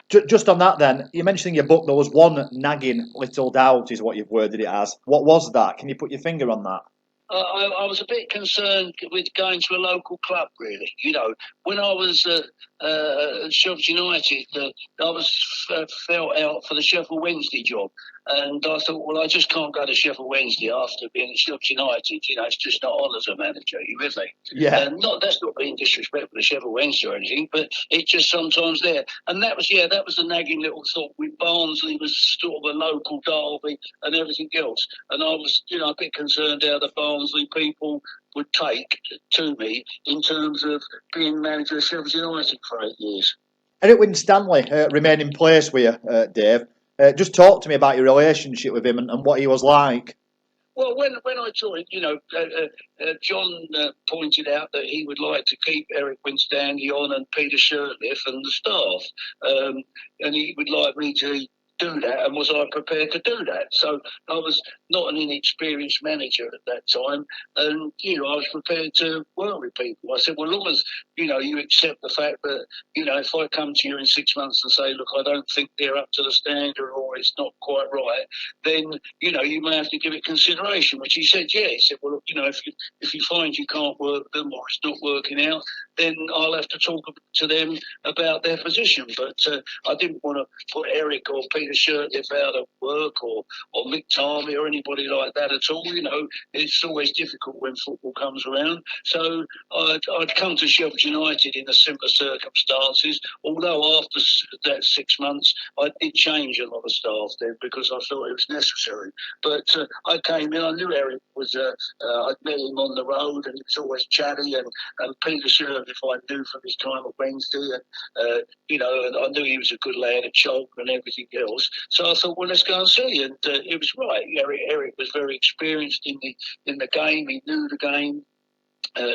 Just on that then, you mentioned in your book there was one nagging little doubt is what you've worded it as. What was that? Can you put your finger on that? I was a bit concerned with going to a local club, really. You know, when I was at Sheffield United, I was felt out for the Sheffield Wednesday job. And I thought, well, I just can't go to Sheffield Wednesday after being at Sheffield United. You know, it's just not on as a manager. Are you with me? Yeah. That's not being disrespectful to Sheffield Wednesday or anything, but it's just sometimes there. And that was the nagging little thought. With Barnsley was sort of a local derby and everything else. And I was, a bit concerned how the Barnsley people would take to me in terms of being manager of Sheffield United for 8 years. Eric Winstanley remained in place with you, Dave. Just talk to me about your relationship with him and what he was like. Well, when I joined, John pointed out that he would like to keep Eric Winstanley on and Peter Shirtliff and the staff, and he would like me to do that, and was I prepared to do that? So I was not an inexperienced manager at that time, and I was prepared to work with people. I said, well, as long as you accept the fact that if I come to you in 6 months and say, look, I don't think they're up to the standard or it's not quite right, then you may have to give it consideration. Which he said, yeah. He said, well, look, if you find you can't work them or it's not working out, then I'll have to talk to them about their position. But I didn't want to put Eric or Peter Shirtliff out of work or Mick Tarvey or anybody like that at all. It's always difficult when football comes around. So I'd come to Sheffield United in a similar circumstances, although after that 6 months I did change a lot of staff then because I thought it was necessary. But I came in, I knew Eric was, I'd met him on the road and he was always chatty, and Peter Shirtliff I knew from his time at Wednesday, and I knew he was a good lad at Chalk and everything else. So I thought, well, let's go and see. And it was right. Eric was very experienced in the game. He knew the game.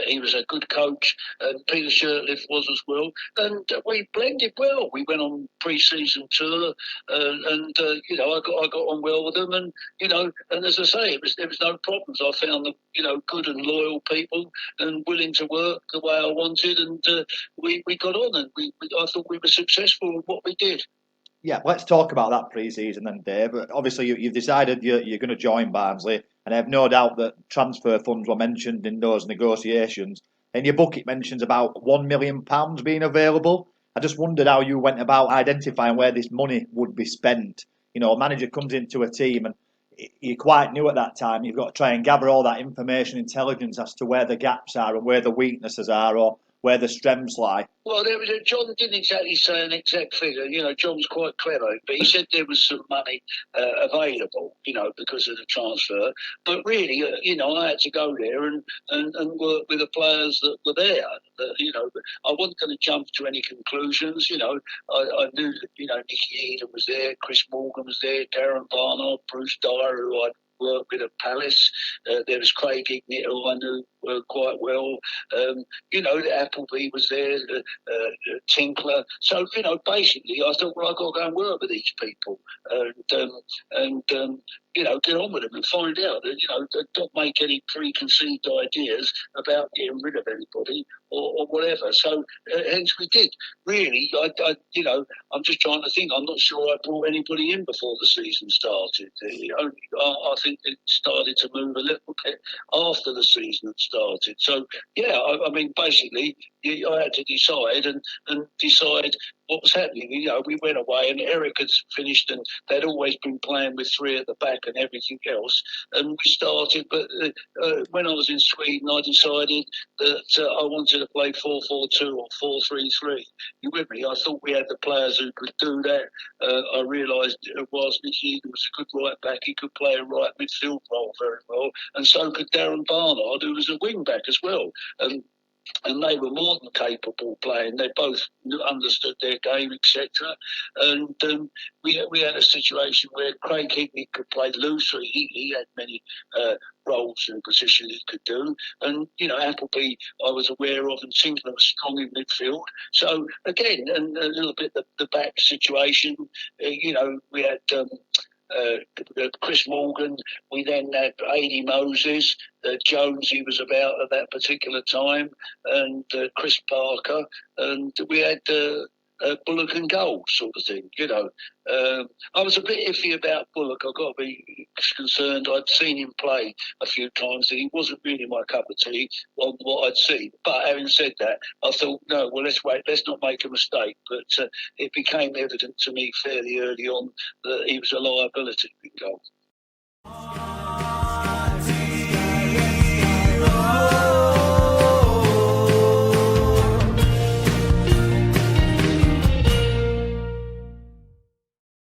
He was a good coach, and Peter Shirtliff was as well. And we blended well. We went on pre-season tour, and I got on well with them. And and as I say, there was no problems. I found them, good and loyal people, and willing to work the way I wanted. And we got on, and I thought we were successful with what we did. Yeah, let's talk about that pre-season then, Dave. Obviously, you've decided you're going to join Barnsley, and I have no doubt that transfer funds were mentioned in those negotiations. In your book, it mentions about £1 million being available. I just wondered how you went about identifying where this money would be spent. A manager comes into a team, and you're quite new at that time. You've got to try and gather all that information, intelligence as to where the gaps are and where the weaknesses are, or where the strengths lie. Well, John didn't exactly say an exact figure. John's quite clever, but he said there was some money available, because of the transfer. But really, I had to go there and work with the players that were there. I wasn't going to jump to any conclusions. I knew that, Nicky Eden was there, Chris Morgan was there, Darren Barnard, Bruce Dyer, who I'd worked with at Palace. There was Craig Ignit, who I knew quite well. Appleby was there, Tinkler. So, basically, I thought, well, I've got to go and work with these people and get on with them and find out that, don't make any preconceived ideas about getting rid of anybody or whatever. So, hence we did. Really, I'm just trying to think. I'm not sure I brought anybody in before the season started. I think it started to move a little bit after the season had started. So, yeah, I mean, basically, I had to decide and decide what was happening. We went away and Eric had finished and they'd always been playing with three at the back and everything else. And we started, but when I was in Sweden, I decided that I wanted to play 4-4-2 or 4-3-3. You with me? I thought we had the players who could do that. I realised whilst Nicky was a good right back, he could play a right midfield role very well. And so could Darren Barnard, who was a wing back as well. And they were more than capable playing. They both understood their game, etc. And we had a situation where Craig Hignett could play loose. He had many roles and positions he could do. And, Appleby I was aware of, and Tinkler was strong in midfield. So, again, and a little bit the back situation, we had... Chris Morgan, we then had Adi Moses, Jones, he was about at that particular time, and Chris Parker, and we had Bullock and goal sort of thing, you know. I was a bit iffy about Bullock. I've got to be concerned. I'd seen him play a few times, and he wasn't really my cup of tea on what I'd seen. But having said that, I thought, no, well, let's wait. Let's not make a mistake. But it became evident to me fairly early on that he was a liability in goal.